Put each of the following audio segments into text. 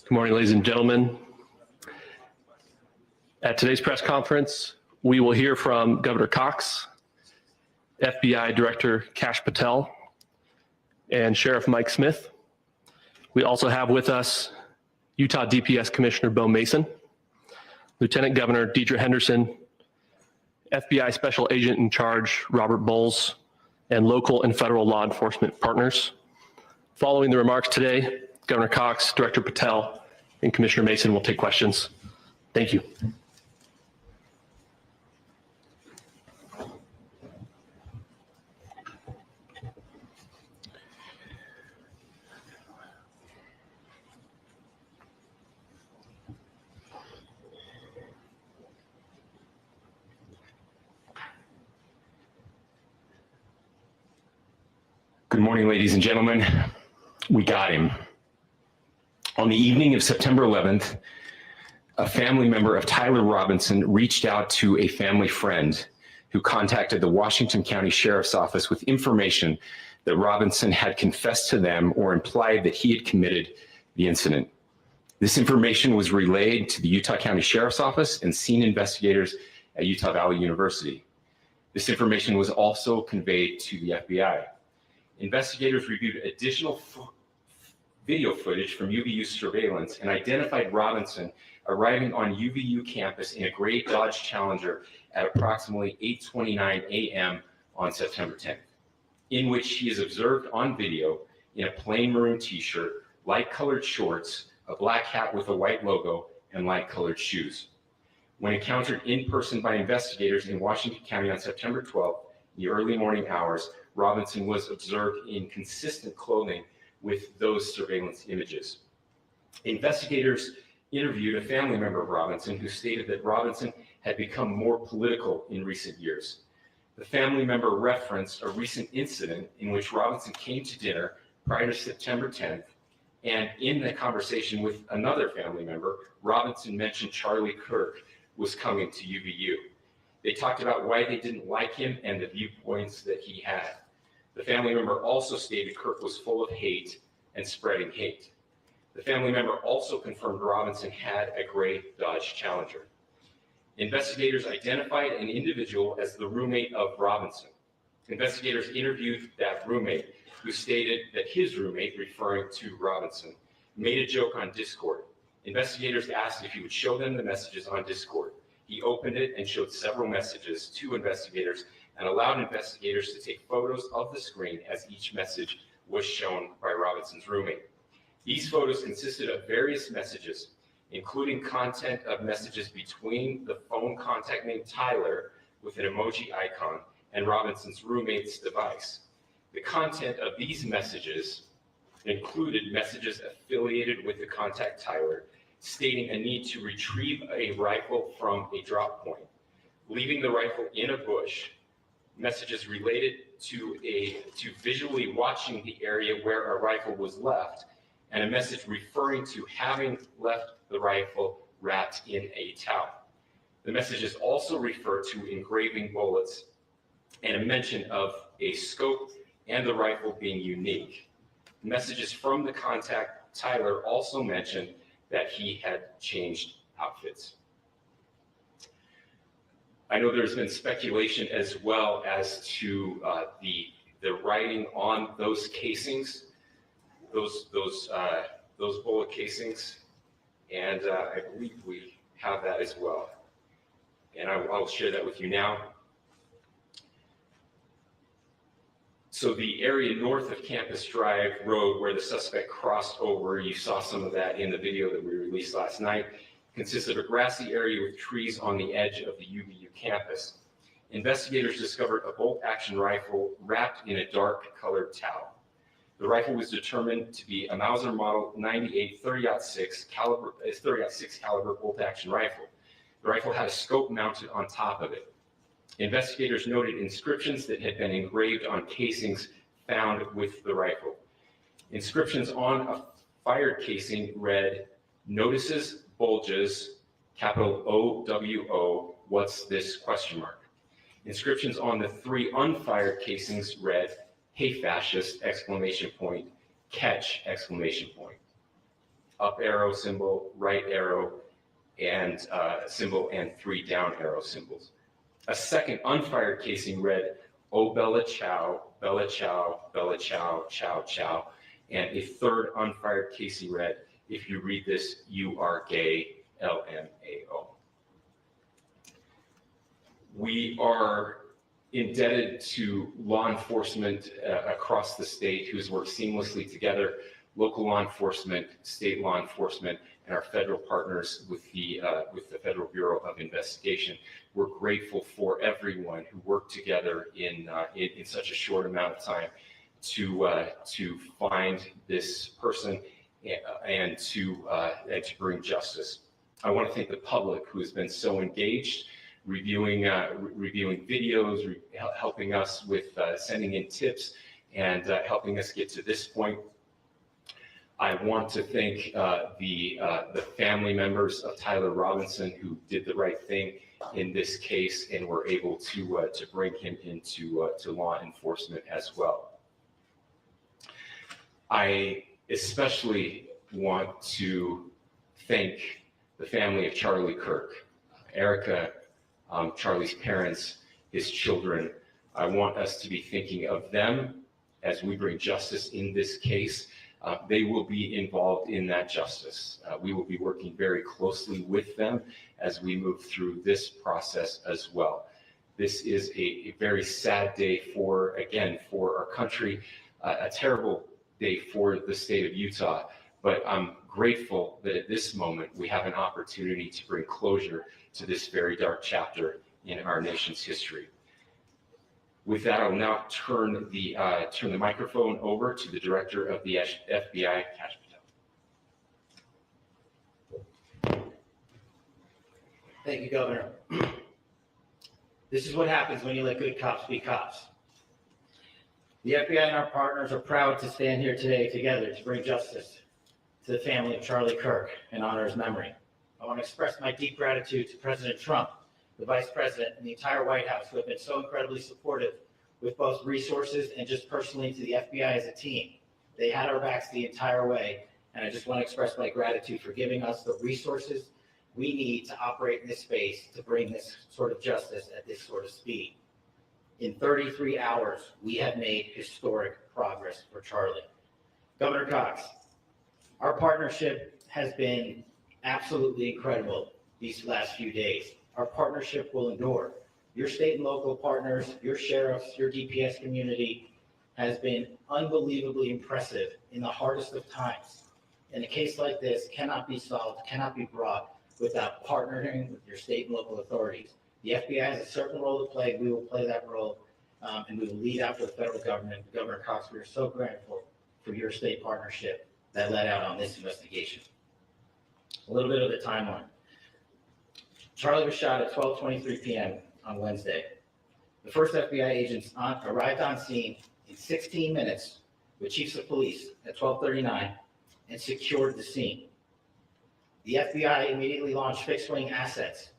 Good morning, ladies and gentlemen. At today's press conference, we will hear from Governor Cox, FBI Director Kash Patel, and Sheriff Mike Smith. We also have with us Utah DPS Commissioner Bo Mason, Lieutenant Governor Deidre Henderson, FBI Special Agent in Charge Robert Bowles, and local and federal law enforcement partners. Following the remarks today, Governor Cox, Director Patel, and Commissioner Mason will take questions. Thank you. Good morning, ladies and gentlemen. We got him. On the evening of September 11th, a family member of Tyler Robinson reached out to a family friend who contacted the Washington County Sheriff's Office with information that Robinson had confessed to them or implied that he had committed the incident. This information was relayed to the Utah County Sheriff's Office and scene investigators at Utah Valley University. This information was also conveyed to the FBI. Investigators reviewed additional video footage from UVU surveillance and identified Robinson arriving on UVU campus in a gray Dodge Challenger at approximately 8:29 a.m. on September 10th, in which he is observed on video in a plain maroon t-shirt, light-colored shorts, a black hat with a white logo, and light-colored shoes. When encountered in person by investigators in Washington County on September 12th, in the early morning hours, Robinson was observed in consistent clothing with those surveillance images. Investigators interviewed a family member of Robinson who stated that Robinson had become more political in recent years. The family member referenced a recent incident in which Robinson came to dinner prior to September 10th, and in the conversation with another family member, Robinson mentioned Charlie Kirk was coming to UVU. They talked about why they didn't like him and the viewpoints that he had. The family member also stated Kirk was full of hate and spreading hate. The family member also confirmed Robinson had a gray Dodge Challenger. Investigators identified an individual as the roommate of Robinson. Investigators interviewed that roommate, who stated that his roommate, referring to Robinson, made a joke on Discord. Investigators asked if he would show them the messages on Discord. He opened it and showed several messages to investigators and allowed investigators to take photos of the screen as each message was shown by Robinson's roommate. These photos consisted of various messages, including content of messages between the phone contact named Tyler with an emoji icon and Robinson's roommate's device. The content of these messages included messages affiliated with the contact Tyler, stating a need to retrieve a rifle from a drop point, leaving the rifle in a bush, messages related to visually watching the area where a rifle was left, and a message referring to having left the rifle wrapped in a towel. The messages also refer to engraving bullets and a mention of a scope and the rifle being unique. Messages from the contact Tyler also mentioned that he had changed outfits. I know there's been speculation as well as to the writing on those casings, those bullet casings, and I believe we have that as well. And I'll share that with you now. So the area north of Campus Drive Road where the suspect crossed over, you saw some of that in the video that we released last night, consists of a grassy area with trees on the edge of the UVU campus. Investigators discovered a bolt-action rifle wrapped in a dark-colored towel. The rifle was determined to be a Mauser Model 98 30-06 caliber bolt-action rifle. The rifle had a scope mounted on top of it. Investigators noted inscriptions that had been engraved on casings found with the rifle. Inscriptions on a fired casing read, "Notices, bulges, capital O-W-O, what's this, question mark." Inscriptions on the 3 unfired casings read, "Hey fascist, exclamation point, catch, exclamation point." up arrow symbol, right arrow, and symbol, and 3 down arrow symbols. A second unfired casing read, "Oh Bella Ciao, Bella Ciao, Bella Ciao, Ciao Ciao." And a third unfired casing read, "If you read this, you are gay, LMAO." We are indebted to law enforcement across the state who's worked seamlessly together, local law enforcement, state law enforcement, and our federal partners with the Federal Bureau of Investigation. We're grateful for everyone who worked together in such a short amount of time to find this person and to bring justice. I want to thank the public who has been so engaged, reviewing videos, helping us with sending in tips, and helping us get to this point. I want to thank the family members of Tyler Robinson who did the right thing in this case and were able to bring him into to law enforcement as well. I especially want to thank the family of Charlie Kirk, Erica, Charlie's parents, his children. I want us to be thinking of them as we bring justice in this case. They will be involved in that justice. We will be working very closely with them as we move through this process as well. This is a very sad day for our country, a terrible day for the state of Utah, but I'm grateful that at this moment we have an opportunity to bring closure to this very dark chapter in our nation's history. With that, I'll now turn the microphone over to the Director of the FBI, Kash Patel. Thank you, Governor. This is what happens when you let good cops be cops. The FBI and our partners are proud to stand here today together to bring justice to the family of Charlie Kirk and honor his memory. I want to express my deep gratitude to President Trump, the Vice President, and the entire White House who have been so incredibly supportive with both resources and just personally to the FBI as a team. They had our backs the entire way, and I just want to express my gratitude for giving us the resources we need to operate in this space to bring this sort of justice at this sort of speed. In 33 hours, we have made historic progress for Charlie. Governor Cox, our partnership has been absolutely incredible these last few days. Our partnership will endure. Your state and local partners, your sheriffs, your DPS community has been unbelievably impressive in the hardest of times. And a case like this cannot be solved, cannot be brought without partnering with your state and local authorities. The FBI has a certain role to play. We will play that role, and we will lead out for the federal government. Governor Cox, we are so grateful for your state partnership that led out on this investigation. A little bit of the timeline. Charlie was shot at 12:23 p.m. on Wednesday. The first FBI agents arrived on scene in 16 minutes with chiefs of police at 12:39 and secured the scene. The FBI immediately launched fixed-wing assets.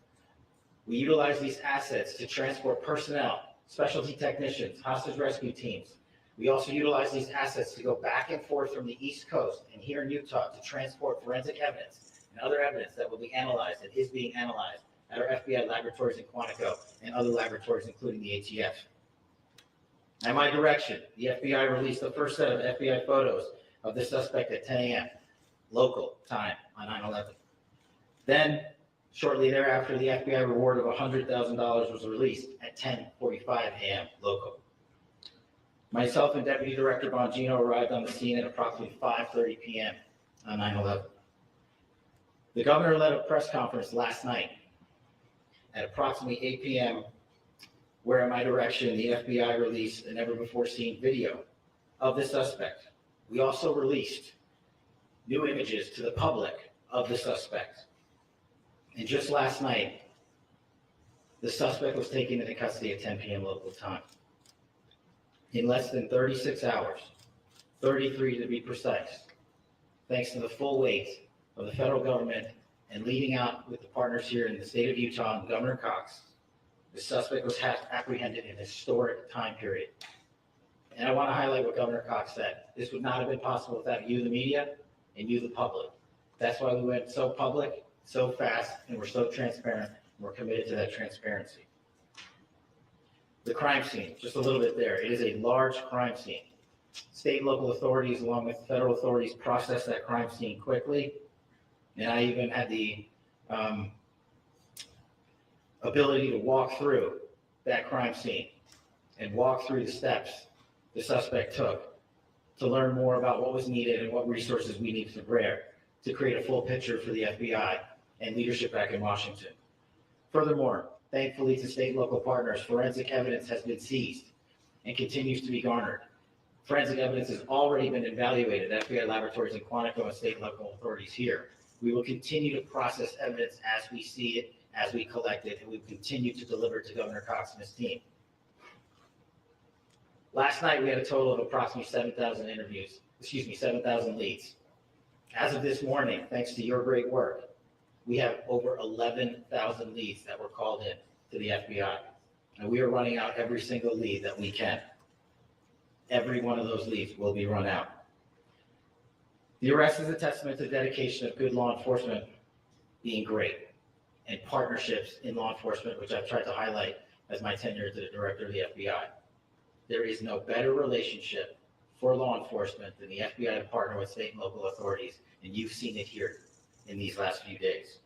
We utilized these assets to transport personnel, specialty technicians, hostage rescue teams. We also utilized these assets to go back and forth from the East Coast and here in Utah to transport forensic evidence and other evidence that will be analyzed and is being analyzed at our FBI laboratories in Quantico and other laboratories, including the ATF. At my direction, the FBI released the first set of FBI photos of the suspect at 10 a.m. local time on 9/11. Then, shortly thereafter, the FBI reward of $100,000 was released at 10:45 a.m. local. Myself and Deputy Director Bongino arrived on the scene at approximately 5:30 p.m. on 9/11. The governor led a press conference last night at approximately 8 p.m., where at my direction, the FBI released a never-before-seen video of the suspect. We also released new images to the public of the suspect. And just last night, the suspect was taken into custody at 10 p.m. local time. In less than 36 hours, 33 to be precise, thanks to the full weight of the federal government and leading out with the partners here in the state of Utah and Governor Cox, the suspect was apprehended in a historic time period. And I want to highlight what Governor Cox said. This would not have been possible without you, the media, and you, the public. That's why we went so public, so fast, and we're so transparent. We're committed to that transparency. The crime scene, just a little bit there. It is a large crime scene. State and local authorities, along with federal authorities, process that crime scene quickly. And I even had the ability to walk through that crime scene and walk through the steps the suspect took to learn more about what was needed and what resources we needed to prepare to create a full picture for the FBI and leadership back in Washington. Furthermore, thankfully to state and local partners, forensic evidence has been seized and continues to be garnered. Forensic evidence has already been evaluated at FBI laboratories in Quantico and state and local authorities here. We will continue to process evidence as we see it, as we collect it, and we will continue to deliver to Governor Cox and his team. Last night, we had a total of approximately 7,000 leads. As of this morning, thanks to your great work, we have over 11,000 leads that were called in to the FBI. And we are running out every single lead that we can. Every one of those leads will be run out. The arrest is a testament to the dedication of good law enforcement being great and partnerships in law enforcement, which I've tried to highlight as my tenure as the director of the FBI. There is no better relationship for law enforcement than the FBI to partner with state and local authorities, and you've seen it here in these last few days.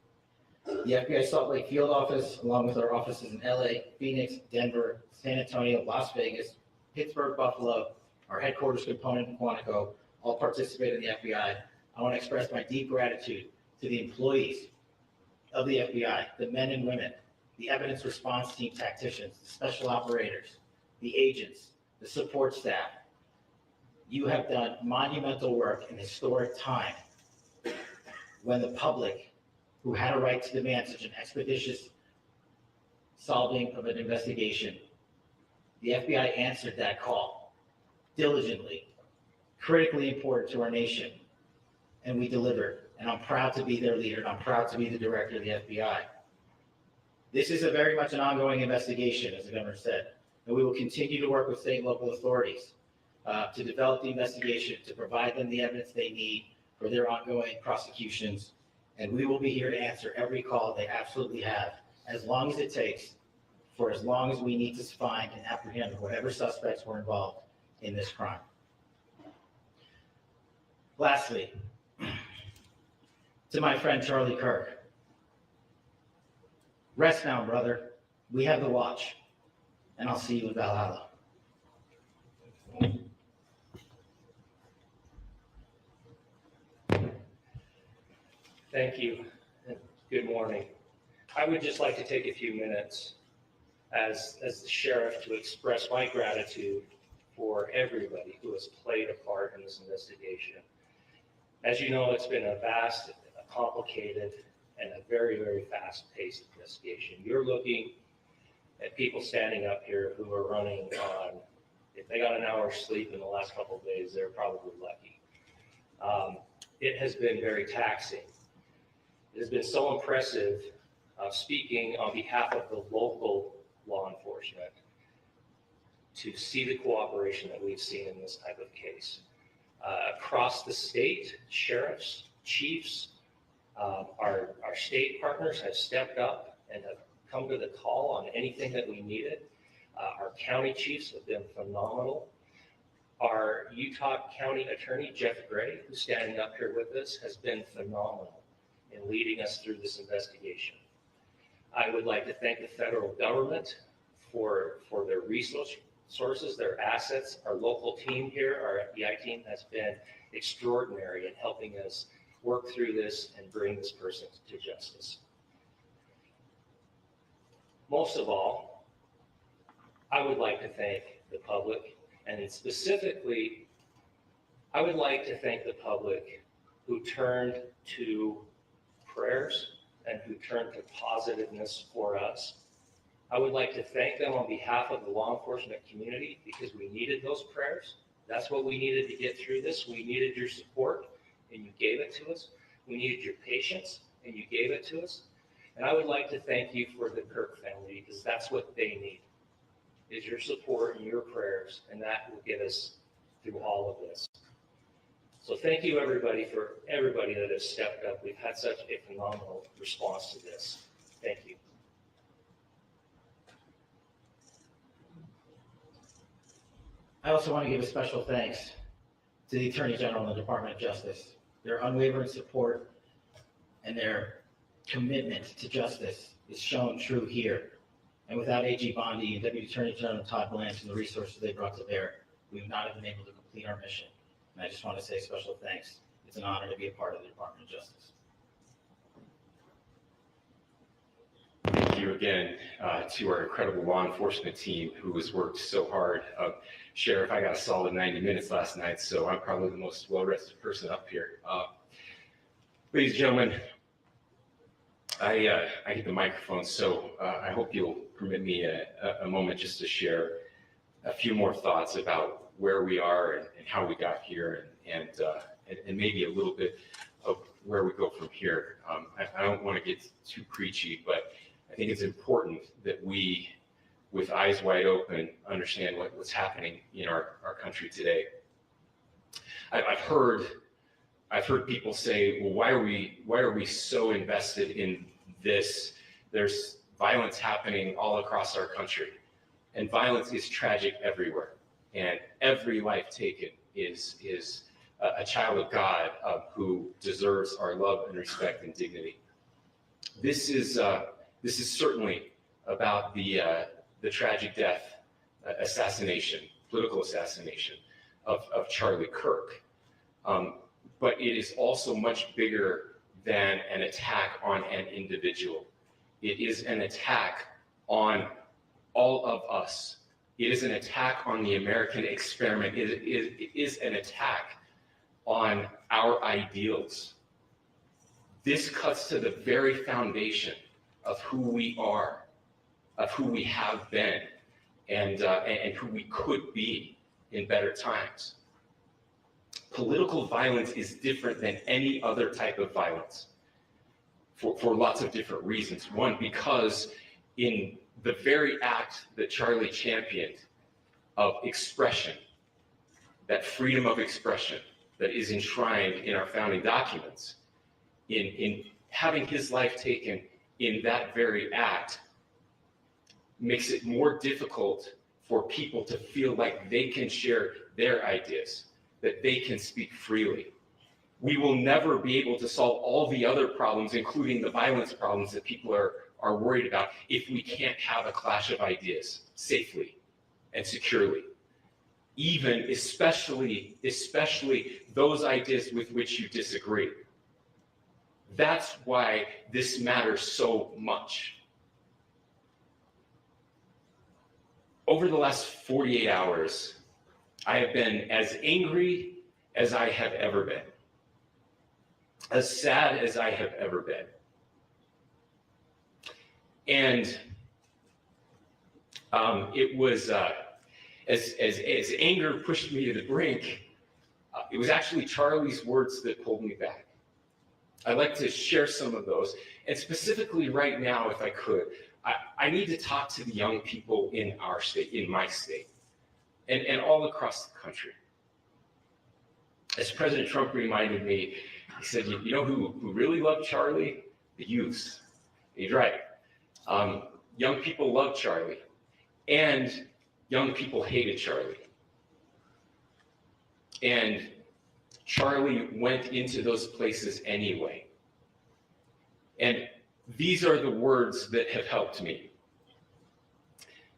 The FBI Salt Lake field office, along with our offices in LA, Phoenix, Denver, San Antonio, Las Vegas, Pittsburgh, Buffalo, our headquarters component in Quantico, all participate in the FBI. I want to express my deep gratitude to the employees of the FBI, the men and women, the evidence response team tacticians, the special operators, the agents, the support staff. You have done monumental work in historic time when the public, who had a right to demand such an expeditious solving of an investigation, the FBI answered that call diligently, critically important to our nation, and we delivered. And I'm proud to be their leader, and I'm proud to be the director of the FBI. This is very much an ongoing investigation, as the governor said, and we will continue to work with state and local authorities to develop the investigation, to provide them the evidence they need for their ongoing prosecutions, and we will be here to answer every call they absolutely have, as long as it takes, for as long as we need to find and apprehend whatever suspects were involved in this crime. Lastly, to my friend Charlie Kirk, rest now, brother. We have the watch, and I'll see you in Valhalla. Thank you, and good morning. I would just like to take a few minutes as the sheriff to express my gratitude for everybody who has played a part in this investigation. As you know, it's been a vast, a complicated, and a very, very fast-paced investigation. You're looking at people standing up here who are running on, if they got an hour's sleep in the last couple of days, they're probably lucky. It has been very taxing. It has been so impressive speaking on behalf of the local law enforcement to see the cooperation that we've seen in this type of case. Across the state, sheriffs, chiefs, our state partners have stepped up and have come to the call on anything that we needed. Our county chiefs have been phenomenal. Our Utah County Attorney, Jeff Gray, who's standing up here with us, has been phenomenal in leading us through this investigation. I would like to thank the federal government for their resources, their assets. Our local team here, our FBI team, has been extraordinary in helping us work through this and bring this person to justice. Most of all, I would like to thank the public, and specifically, I would like to thank the public who turned to prayers and who turned to positiveness for us. I would like to thank them on behalf of the law enforcement community because we needed those prayers. That's what we needed to get through this. We needed your support, and you gave it to us. We needed your patience, and you gave it to us. And I would like to thank you for the Kirk family because that's what they need, is your support and your prayers, and that will get us through all of this. So thank you everybody that has stepped up. We've had such a phenomenal response to this. Thank you. I also want to give a special thanks to the Attorney General and the Department of Justice. Their unwavering support and their commitment to justice is shown true here. And without AG Bondi and Deputy Attorney General Todd Blanche and the resources they brought to bear, we would not have been able to complete our mission. And I just want to say special thanks. It's an honor to be a part of the Department of Justice. Thank you again to our incredible law enforcement team who has worked so hard. Sheriff, I got a solid 90 minutes last night, so I'm probably the most well-rested person up here. Ladies and gentlemen, I get the microphone, so I hope you'll permit me a moment just to share a few more thoughts about where we are and how we got here, and maybe a little bit of where we go from here. I don't want to get too preachy, but I think it's important that we, with eyes wide open, understand what's happening in our country today. I've heard people say, well, why are we so invested in this? There's violence happening all across our country, and violence is tragic everywhere, and every life taken is a child of God who deserves our love and respect and dignity. This is certainly about the tragic death, political assassination of Charlie Kirk. But it is also much bigger than an attack on an individual. It is an attack on all of us. It is an attack on the American experiment. It is an attack on our ideals. This cuts to the very foundation of who we are, of who we have been, and who we could be in better times. Political violence is different than any other type of violence for lots of different reasons. One, because in the very act that Charlie championed of expression, that freedom of expression that is enshrined in our founding documents, in having his life taken in that very act, makes it more difficult for people to feel like they can share their ideas, that they can speak freely. We will never be able to solve all the other problems, including the violence problems that people are worried about, if we can't have a clash of ideas safely and securely. Especially those ideas with which you disagree. That's why this matters so much. Over the last 48 hours, I have been as angry as I have ever been, as sad as I have ever been. And it was, as anger pushed me to the brink, it was actually Charlie's words that pulled me back. I'd like to share some of those. And specifically right now, if I could, I need to talk to the young people in our state, in my state, and all across the country. As President Trump reminded me, he said, you know who really loved Charlie? The youth. He's right. Young people loved Charlie, and young people hated Charlie. And Charlie went into those places anyway. And these are the words that have helped me.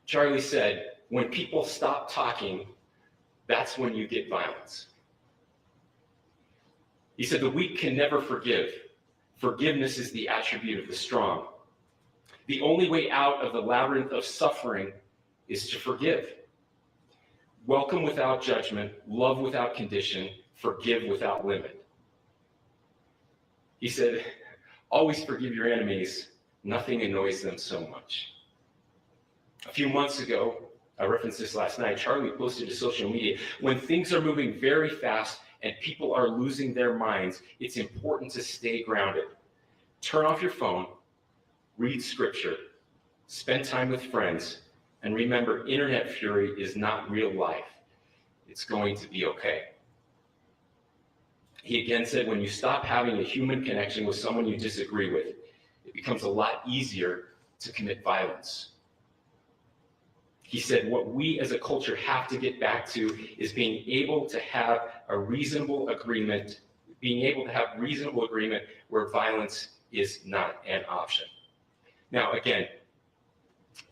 Charlie said, when people stop talking, that's when you get violence. He said, the weak can never forgive. Forgiveness is the attribute of the strong. The only way out of the labyrinth of suffering is to forgive. Welcome without judgment, love without condition, forgive without limit. He said, always forgive your enemies. Nothing annoys them so much. A few months ago, I referenced this last night, Charlie posted to social media, when things are moving very fast and people are losing their minds, it's important to stay grounded. Turn off your phone, read scripture, spend time with friends, and remember, internet fury is not real life. It's going to be okay. He again said, when you stop having a human connection with someone you disagree with, it becomes a lot easier to commit violence. He said, what we as a culture have to get back to is being able to have a reasonable agreement, where violence is not an option. Now, again,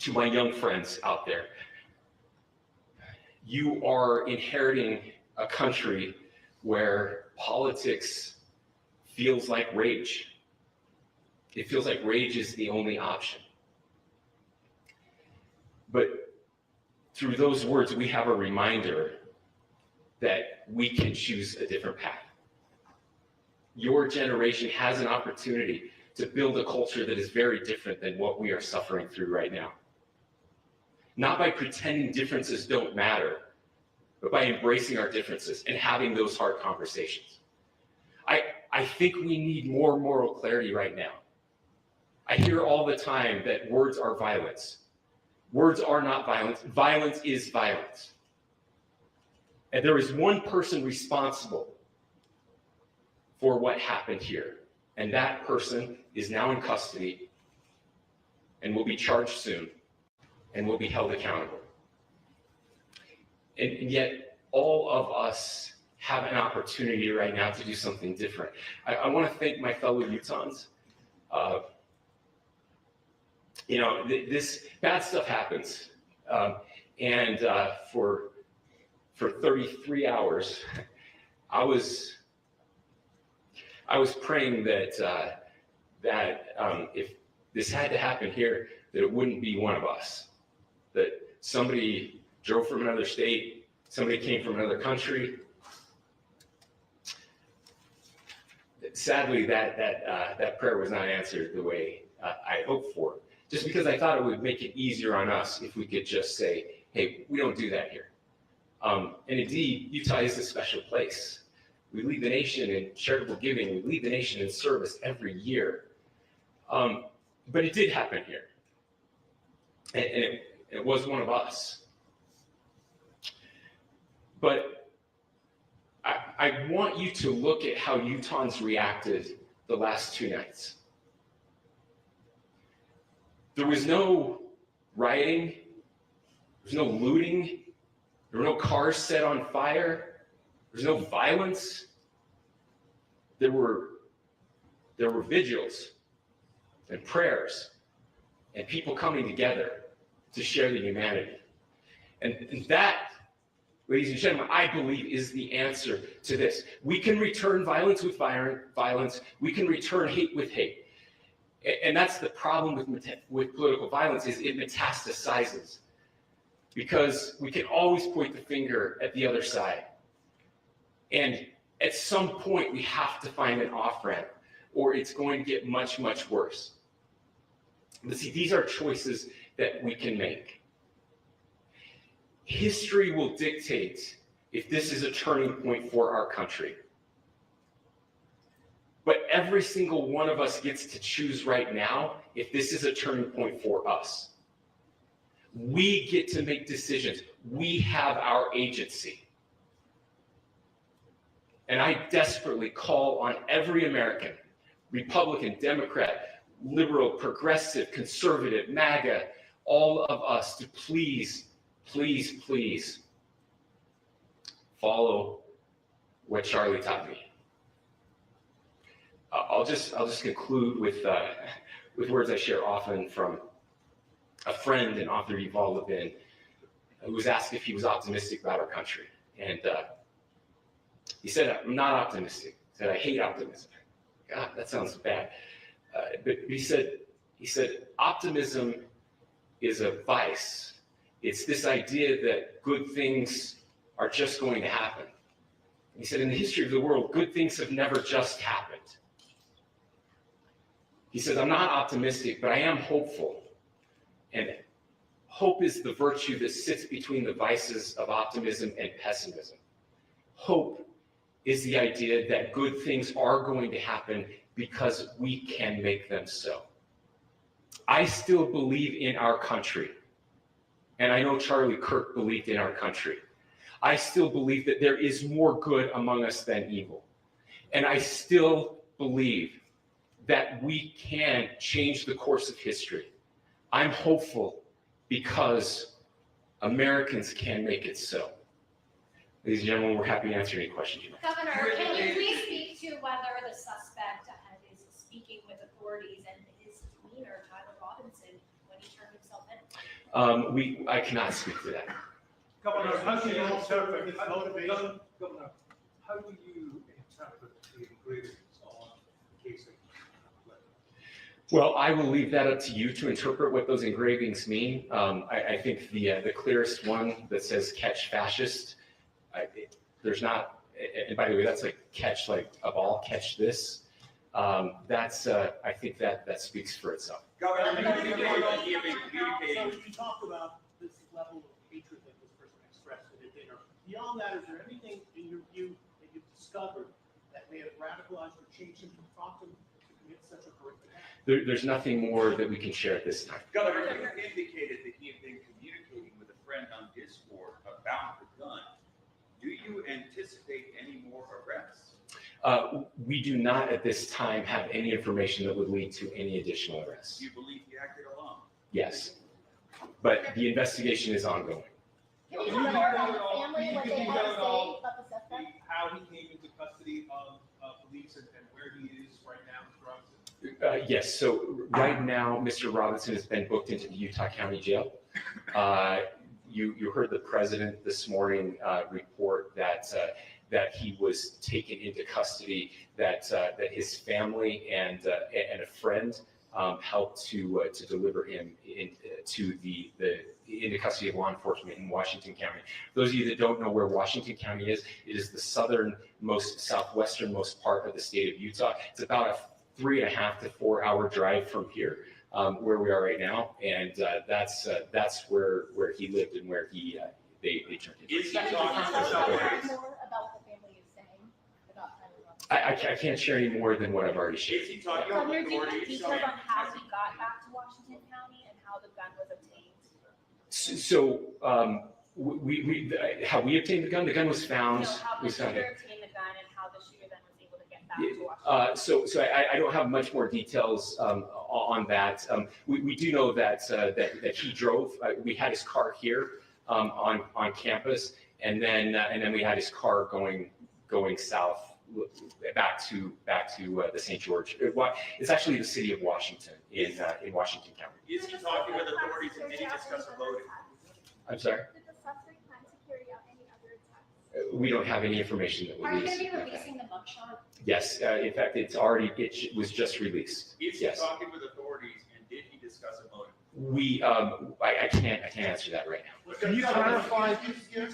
to my young friends out there, you are inheriting a country where politics feels like rage. It feels like rage is the only option. But through those words, we have a reminder that we can choose a different path. Your generation has an opportunity to build a culture that is very different than what we are suffering through right now. Not by pretending differences don't matter, but by embracing our differences and having those hard conversations. I think we need more moral clarity right now. I hear all the time that words are violence. Words are not violence. Violence is violence. And there is one person responsible for what happened here. And that person is now in custody and will be charged soon and will be held accountable. And yet, all of us have an opportunity right now to do something different. I want to thank my fellow Utahns. This bad stuff happens. And for 33 hours, I was praying that if this had to happen here, that it wouldn't be one of us. That somebody drove from another state, somebody came from another country. Sadly, that prayer was not answered the way I hoped for, just because I thought it would make it easier on us if we could just say, hey, we don't do that here. And indeed, Utah is a special place. We lead the nation in charitable giving. We lead the nation in service every year. But it did happen here. And it was one of us. But I want you to look at how Utahns reacted the last 2 nights. There was no rioting. There was no looting. There were no cars set on fire. There was no violence. There were vigils and prayers and people coming together to share the humanity. And that, ladies and gentlemen, I believe is the answer to this. We can return violence with violence. We can return hate with hate. And that's the problem with political violence, is it metastasizes. Because we can always point the finger at the other side. And at some point, we have to find an off-ramp, or it's going to get much, much worse. But see, these are choices that we can make. History will dictate if this is a turning point for our country. But every single one of us gets to choose right now if this is a turning point for us. We get to make decisions. We have our agency. And I desperately call on every American, Republican, Democrat, liberal, progressive, conservative, MAGA, all of us to please, please, please follow what Charlie taught me. I'll just conclude with words I share often from a friend and author, Yuval Levin, who was asked if he was optimistic about our country. And he said, I'm not optimistic. He said, I hate optimism. God, that sounds bad. But he said, optimism is a vice. It's this idea that good things are just going to happen. He said, in the history of the world, good things have never just happened. He says, I'm not optimistic, but I am hopeful. And hope is the virtue that sits between the vices of optimism and pessimism. Hope is the idea that good things are going to happen because we can make them so. I still believe in our country. And I know Charlie Kirk believed in our country. I still believe that there is more good among us than evil. And I still believe that we can change the course of history. I'm hopeful because Americans can make it so. Ladies and gentlemen, we're happy to answer any questions you might have. Governor, can you please speak to whether the suspect is speaking with authorities and his demeanor, Tyler Robinson, when he turned himself in? I cannot speak to that. Governor, how do you interpret his motivation? Governor, how do you interpret the engravings on the casing? Well, I will leave that up to you to interpret what those engravings mean. I think the clearest one that says "catch fascist," there's not. And by the way, that's like catch like a ball, catch this. That's I think that speaks for itself. Governor, you talk about this level of hatred that this person expressed at a dinner. Beyond that, is there anything in your view that you've discovered that may have radicalized or changed him to prompt him to commit such a horrific act? There's nothing more that we can share at this time. Governor, you indicated that he had been communicating with a friend on Discord about the gun. Do you anticipate any more arrests? We do not at this time have any information that would lead to any additional arrests. Do you believe he acted alone? Yes, but the investigation is ongoing. Can you talk more about the family, what they had to say about the suspect? How he came into custody of police and where he is right now, Mr. Robinson? Yes, so right now, Mr. Robinson has been booked into the Utah County Jail. You heard the president this morning report that he was taken into custody, that his family and a friend helped to deliver him into custody of law enforcement in Washington County. Those of you that don't know where Washington County is, it is the southernmost, southwesternmost part of the state of Utah. It's about a 3.5 to 4 hour drive from here, where we are right now, and that's where he lived and where they turned him. Is he Can you talking tell to us somebody? more about what the family is saying about Tyler Robinson? I can't share any more than what I've already shared. Is he talking to Governor, do you have authorities? details on how he got back to Washington County and how the gun was obtained? So how we obtained the gun? The gun was found. No, how the was found. shooter obtained the gun and how the shooter then was able to get back to Washington. So I don't have much more details on that. We do know that he drove. We had his car here on campus, and then we had his car going south back to the St. George. It's actually the city of Washington in Washington County. Is he talking with authorities and did he discuss a motive? I'm sorry. Did the suspect plan to carry out any other attacks? We don't have any information that Are you would going to be release. releasing the mugshot? Yes, in fact, it was just released. Is he Yes. talking with authorities and did he discuss a motive? I can't answer that right now. Can you clarify? You've Okay.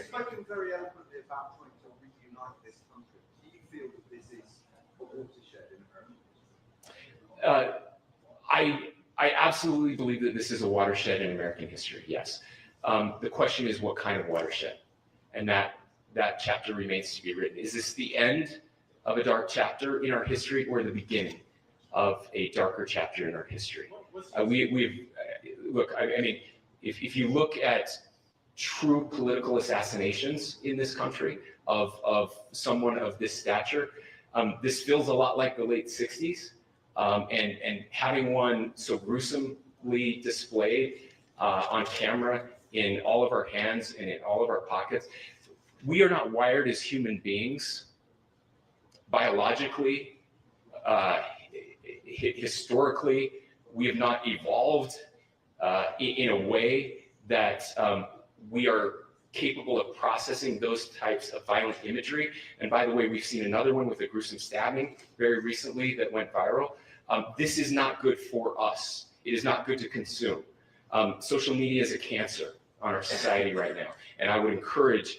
spoken very eloquently about trying to reunite this country. Do you feel that this is a watershed in American history? I absolutely believe that this is a watershed in American history, yes. The question is what kind of watershed? And that chapter remains to be written. Is this the end of a dark chapter in our history or the beginning of a darker chapter in our history? Look, I mean, if you look at true political assassinations in this country of someone of this stature, this feels a lot like the late 60s. And having one so gruesomely displayed on camera in all of our hands and in all of our pockets, we are not wired as human beings biologically, historically. We have not evolved in a way that we are capable of processing those types of violent imagery. And by the way, we've seen another one with a gruesome stabbing very recently that went viral. This is not good for us. It is not good to consume. Social media is a cancer on our society right now. And I would encourage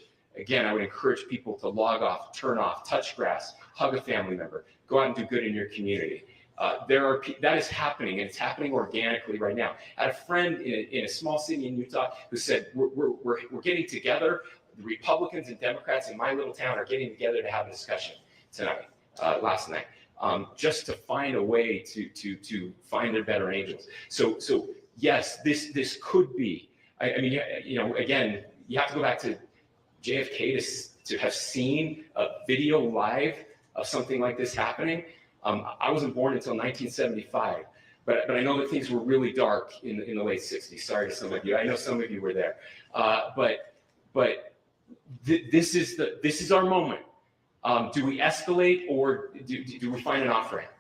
people to log off, turn off, touch grass, hug a family member, go out and do good in your community. That is happening, and it's happening organically right now. I had a friend in a small city in Utah who said, we're getting together, the Republicans and Democrats in my little town are getting together to have a discussion tonight, last night, just to find a way to find their better angels. So yes, this could be, I mean, again, you have to go back to JFK to have seen a video live of something like this happening. I wasn't born until 1975, but I know that things were really dark in the late 60s. Sorry to some of you. I know some of you were there. This is our moment. Do we escalate or do we find an off-ramp?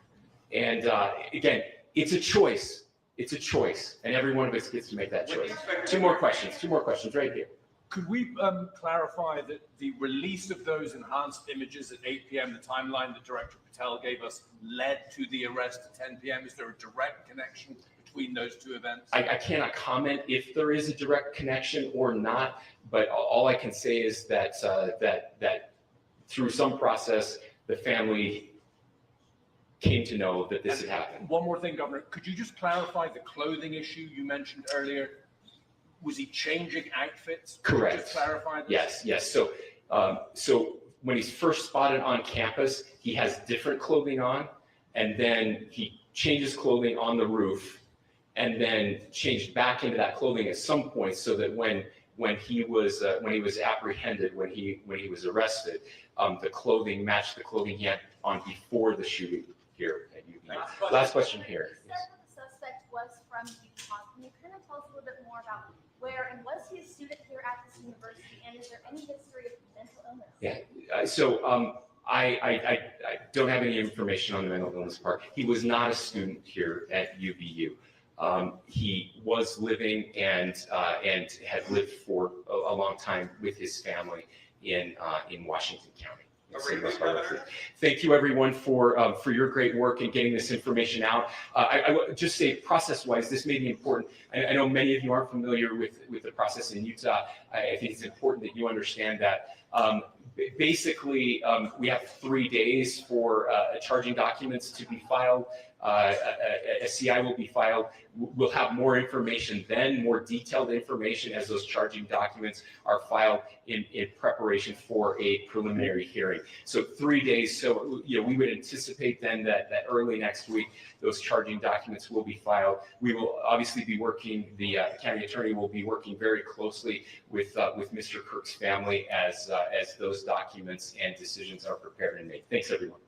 And again, it's a choice. It's a choice, and every one of us gets to make that choice. Two more questions right here. Could we clarify that the release of those enhanced images at 8 p.m., the timeline that Director Patel gave us, led to the arrest at 10 p.m.? Is there a direct connection between those two events? I cannot comment if there is a direct connection or not, but all I can say is that that through some process, the family came to know that this had happened. One more thing, Governor, could you just clarify the clothing issue you mentioned earlier? Was he changing outfits? Correct. Could you just clarify this? Yes. So when he's first spotted on campus, he has different clothing on, and then he changes clothing on the roof, and then changed back into that clothing at some point, so that when he was apprehended, when he was arrested, the clothing matched the clothing he had on before the shooting here at UVU. Last question here. You said that the suspect was from Utah. Can you kind of tell us a little bit more about where, and was he a student here at this university, and is there any history of mental illness? Yeah. I don't have any information on the mental illness part. He was not a student here at UVU. He was living and had lived for a long time with his family in Washington County. Thank you, everyone, for your great work in getting this information out. I would just say, process-wise, this may be important. I know many of you aren't familiar with the process in Utah. I think it's important that you understand that. Basically, we have 3 days for charging documents to be filed. A CI will be filed. We'll have more information then, more detailed information as those charging documents are filed in preparation for a preliminary hearing. So 3 days. So we would anticipate then that early next week, those charging documents will be filed. We will obviously be working, the county attorney will be working very closely with Mr. Kirk's family as those documents and decisions are prepared and made. Thanks, everyone.